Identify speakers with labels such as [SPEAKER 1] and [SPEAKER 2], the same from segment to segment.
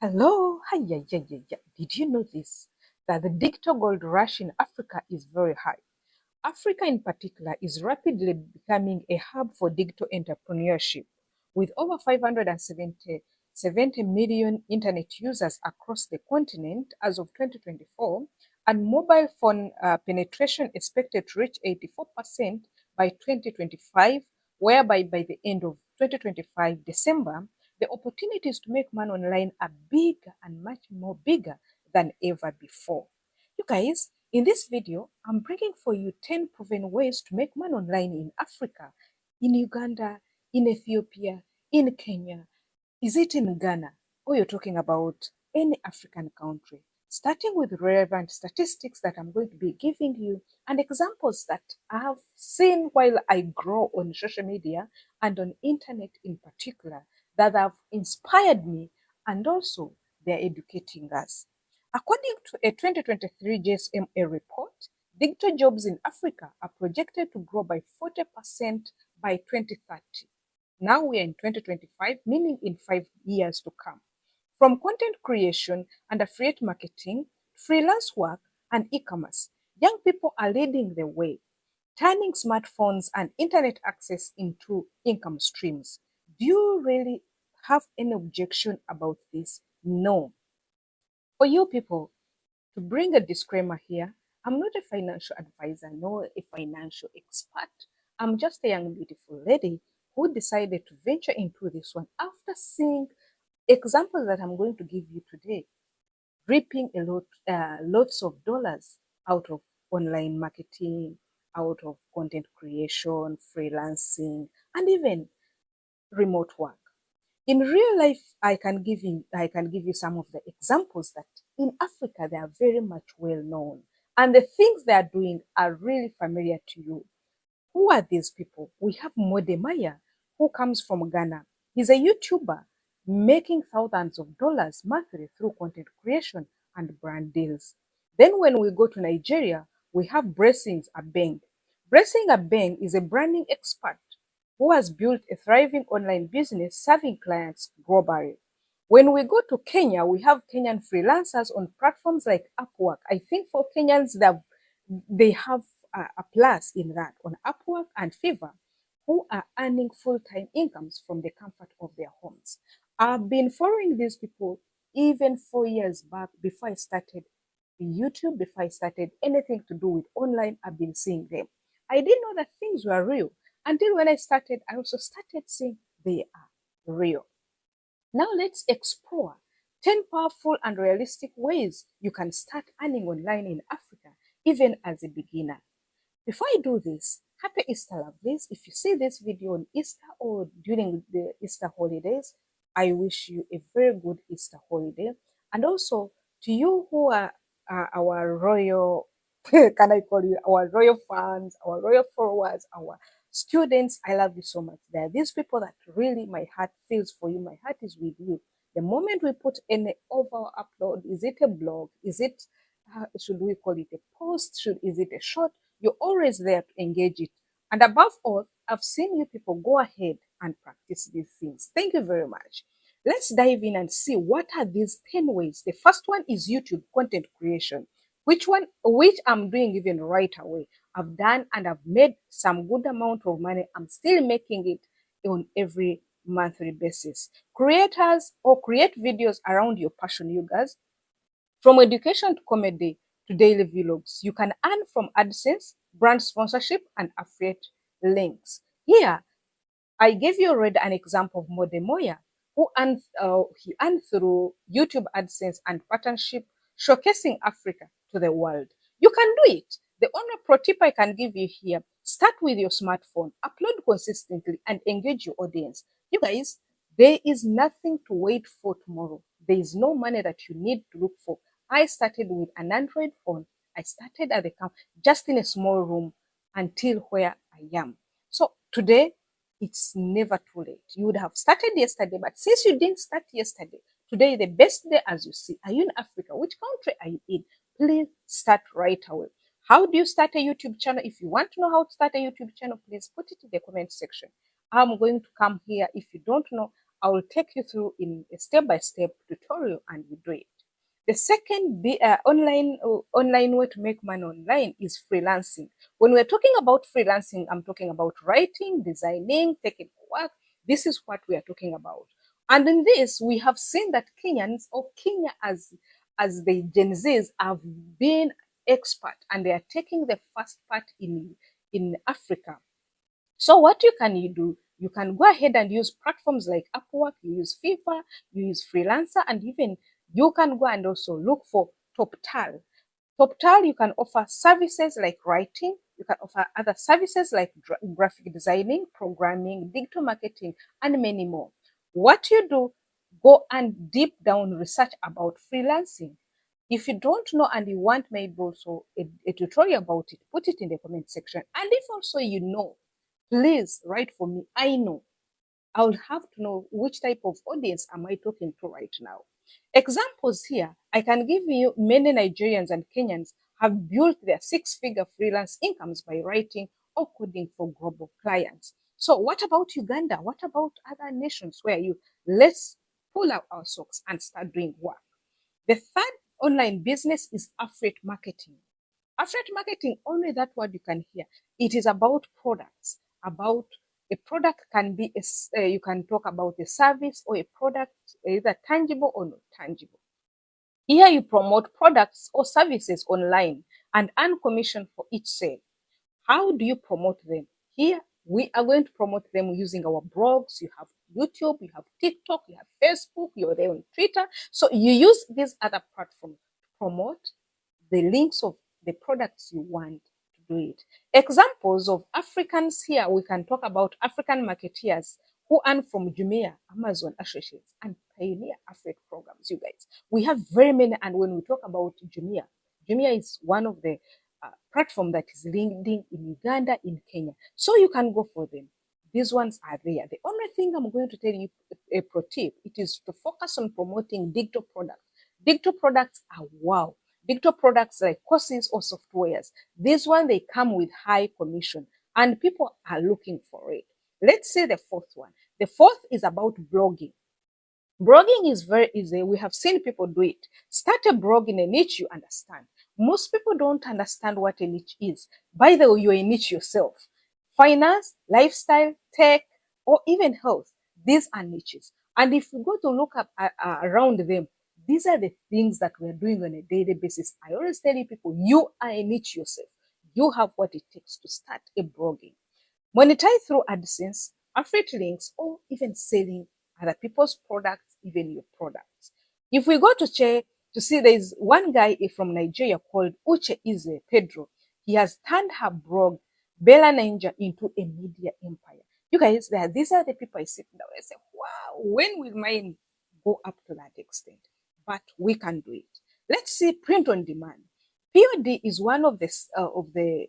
[SPEAKER 1] Hello, hi, yeah, yeah, yeah, yeah. Did you know this? That the digital gold rush in Africa is very high. Africa, in particular, is rapidly becoming a hub for digital entrepreneurship, with over 570 million internet users across the continent as of 2024, and mobile phone penetration expected to reach 84% by 2025, whereby by the end of 2025 December, the opportunities to make money online are bigger and much more bigger than ever before. You guys, in this video, I'm bringing for you 10 proven ways to make money online in Africa, in Uganda, in Ethiopia, in Kenya. Is it in Ghana? Or you're talking about any African country? Starting with relevant statistics that I'm going to be giving you and examples that I have seen while I grow on social media and on internet in particular that have inspired me, and also they're educating us. According to a 2023 GSMA report, digital jobs in Africa are projected to grow by 40% by 2030. Now we are in 2025, meaning in 5 years to come. From content creation and affiliate marketing, freelance work, and e-commerce, young people are leading the way, turning smartphones and internet access into income streams. Do you really have any objection about this? No. For you people, to bring a disclaimer here, I'm not a financial advisor nor a financial expert. I'm just a young, beautiful lady who decided to venture into this one after seeing examples that I'm going to give you today, reaping lots of dollars out of online marketing, out of content creation, freelancing, and even remote work. In real life, I can give you some of the examples that in Africa they are very much well known, and the things they are doing are really familiar to you. Who are these people? We have Modemaya, who comes from Ghana. He's a YouTuber making thousands of dollars monthly through content creation and brand deals. Then when we go to Nigeria, we have Blessings Abeng. Blessing Abeng is a branding expert who has built a thriving online business serving clients globally. When we go to Kenya, we have Kenyan freelancers on platforms like Upwork. I think for Kenyans, they have a plus in that on Upwork and Fiverr, who are earning full-time incomes from the comfort of their homes. I've been following these people even 4 years back before I started YouTube, before I started anything to do with online. I've been seeing them. I didn't know that things were real until when I started, I also started seeing they are real. Now let's explore 10 powerful and realistic ways you can start earning online in Africa, even as a beginner. Before I do this, happy Easter, lovelies. If you see this video on Easter or during the Easter holidays, I wish you a very good Easter holiday. And also to you who are our royal, can I call you our royal fans, our royal followers, our students, I love you so much. There are these people that really my heart feels for you. My heart is with you. The moment we put any overall upload, is it a blog? Is it, should we call it a post? Is it a short? You're always there to engage it. And above all, I've seen you people go ahead and practice these things. Thank you very much. Let's dive in and see what are these 10 ways. The first one is YouTube content creation, which I'm doing even right away. I've done and I've made some good amount of money. I'm still making it on every monthly basis. Creators or create videos around your passion, you guys. From education to comedy to daily vlogs, you can earn from AdSense, brand sponsorship, and affiliate links. Here, I gave you already an example of Modemoya, who he earned through YouTube AdSense and partnership, showcasing Africa to the world. You can do it. The only pro tip I can give you here, start with your smartphone, upload consistently, and engage your audience. You guys, there is nothing to wait for tomorrow. There is no money that you need to look for. I started with an Android phone. I started at the camp, just in a small room until where I am. So today, it's never too late. You would have started yesterday, but since you didn't start yesterday, today the best day as you see. Are you in Africa? Which country are you in? Please start right away. How do you start a YouTube channel? If you want to know how to start a YouTube channel, please put it in the comment section. I'm going to come here. If you don't know, I will take you through in a step-by-step tutorial and you do it. The second online way to make money online is freelancing. When we're talking about freelancing, I'm talking about writing, designing, technical work. This is what we are talking about. And in this, we have seen that Kenyans, or Kenya as the Gen Zs, have been expert and they are taking the first part in Africa. So what you do, you can go ahead and use platforms like Upwork, you use Fiverr, you use Freelancer, and even you can go and also look for TopTal. TopTal, you can offer services like writing, you can offer other services like graphic designing, programming, digital marketing, and many more. What you do, go and deep down research about freelancing. If you don't know and you want maybe also a tutorial about it, put it in the comment section. And if also you know, please write for me. I know. I would have to know which type of audience am I talking to right now. Examples here, I can give you many Nigerians and Kenyans have built their six-figure freelance incomes by writing or coding for global clients. So what about Uganda? What about other nations where let's pull out our socks and start doing work? The third online business is affiliate marketing. Affiliate marketing, only that word you can hear. It is about products. About a product can be, you can talk about a service or a product, either tangible or not tangible. Here you promote products or services online and earn commission for each sale. How do you promote them? Here we are going to promote them using our blogs. You have YouTube, you have TikTok, you have Facebook, you're there on Twitter. So you use these other platforms to promote the links of the products you want to do it. Examples of Africans here, we can talk about African marketeers who earn from Jumia, Amazon Associates, and Pioneer Affiliate programs, you guys. We have very many, and when we talk about Jumia, Jumia is one of the platform that is leading in Uganda, in Kenya. So you can go for them. These ones are there. The only thing I'm going to tell you, a pro tip, it is to focus on promoting digital products. Digital products are wow. Digital products like courses or softwares. This one, they come with high commission and people are looking for it. Let's say the fourth one. The fourth is about blogging. Blogging is very easy. We have seen people do it. Start a blog in a niche you understand. Most people don't understand what a niche is. By the way, you're a niche yourself. Finance, lifestyle, tech, or even health. These are niches. And if you go to look up around them, these are the things that we're doing on a daily basis. I always tell you people, you are a niche yourself. You have what it takes to start a blogging. Monetize through AdSense, affiliate links, or even selling other people's products, even your products. If we go to check to see, there is one guy from Nigeria called Uche Ize Pedro. He has turned her blog, Bella Ninja, into a media empire. You guys, these are the people I sit down and say, wow, when will mine go up to that extent? But we can do it. Let's see print on demand. POD is one of the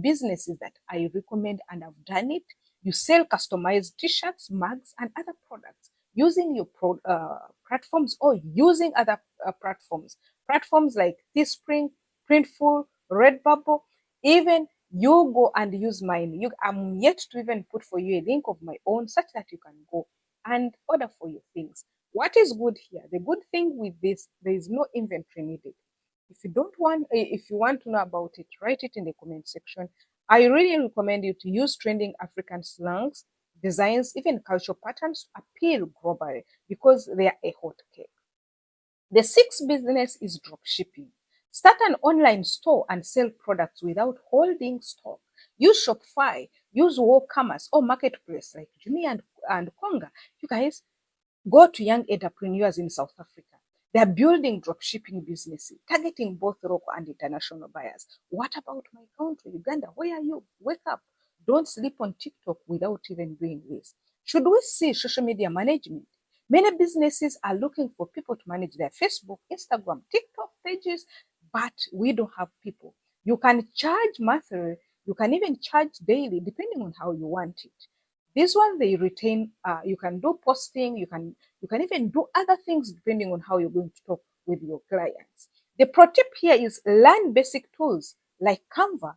[SPEAKER 1] businesses that I recommend and I've done it. You sell customized t-shirts, mugs, and other products using your platforms or using other platforms. Platforms like Teespring, Printful, Redbubble, even you go and use mine. I'm yet to even put for you a link of my own such that you can go and order for your things. What is good here? The good thing with this, there is no inventory needed. If you want to know about it, write it in the comment section. I really recommend you to use trending African slangs, designs, even cultural patterns to appeal globally because they are a hot cake. The sixth business is dropshipping. Start an online store and sell products without holding stock. Use Shopify, use WooCommerce or Marketplace like Jumia and Konga. You guys, go to young entrepreneurs in South Africa. They are building dropshipping businesses, targeting both local and international buyers. What about my country, Uganda? Where are you? Wake up. Don't sleep on TikTok without even doing this. Should we see social media management? Many businesses are looking for people to manage their Facebook, Instagram, TikTok pages, but we don't have people. You can charge monthly, you can even charge daily, depending on how you want it. This one, they retain, you can do posting, you can even do other things depending on how you're going to talk with your clients. The pro tip here is learn basic tools like Canva,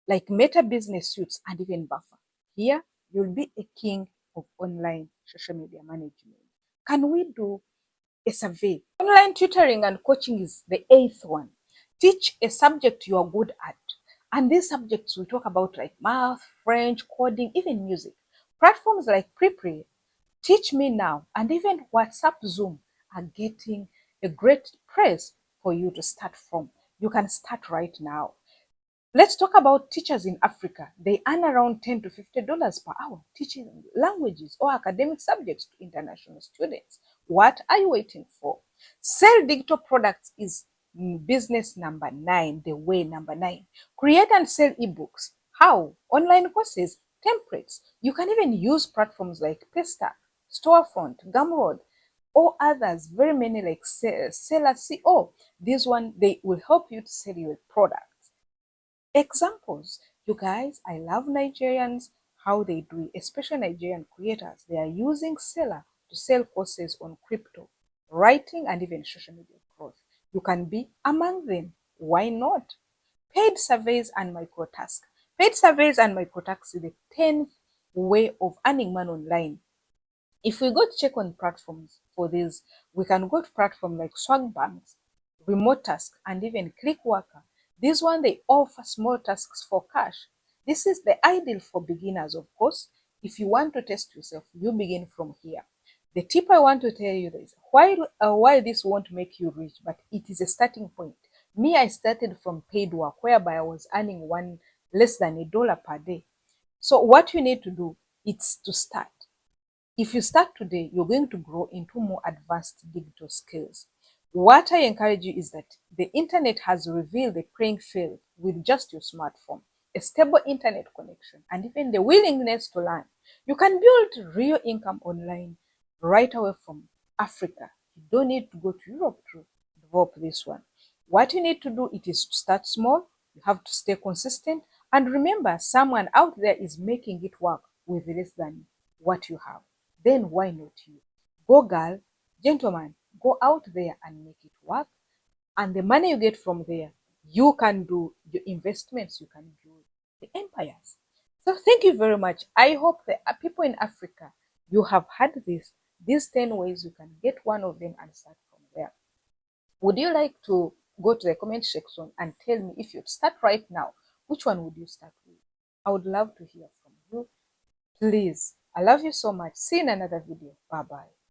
[SPEAKER 1] like Meta Business Suites, and even Buffer. Here, you'll be a king of online social media management? Can we do a survey? Online tutoring and coaching is the 8th one. Teach a subject you are good at. And these subjects we talk about like math, French, coding, even music. Platforms like Prepare, Teach Me Now, and even WhatsApp Zoom are getting a great press for you to start from. You can start right now. Let's talk about teachers in Africa. They earn around $10 to $50 per hour teaching languages or academic subjects to international students. What are you waiting for? Sell digital products is business number 9, the way number 9. Create and sell ebooks. How? Online courses, templates. You can even use platforms like Paystack, Storefront, Gumroad, or others, very many like Seller CO. This one, they will help you to sell your product. Examples, you guys, I love Nigerians, how they do it, especially Nigerian creators. They are using Seller to sell courses on crypto, writing, and even social media growth. You can be among them. Why not? Paid surveys and microtasks. Paid surveys and microtasks is the 10th way of earning money online. If we go to check on platforms for this, we can go to platforms like Swagbanks, Remote Task, and even Clickworker. This one, they offer small tasks for cash. This is the ideal for beginners, of course. If you want to test yourself, you begin from here. The tip I want to tell you is while this won't make you rich, but it is a starting point. Me, I started from paid work whereby I was earning less than $1 per day. So what you need to do is to start. If you start today, you're going to grow into more advanced digital skills. What I encourage you is that the internet has revealed the playing field with just your smartphone, a stable internet connection, and even the willingness to learn. You can build real income online right away from Africa. You don't need to go to Europe to develop this one. What you need to do it is to start small. You have to stay consistent. And remember, someone out there is making it work with less than what you have. Then why not you? Go girl, gentlemen, go out there and make it work. And the money you get from there, you can do your investments, you can build the empires. So thank you very much. I hope the people in Africa, you have had these 10 ways you can get one of them and start from there. Would you like to go to the comment section and tell me if you'd start right now, which one would you start with? I would love to hear from you. Please. I love you so much. See you in another video. Bye-bye.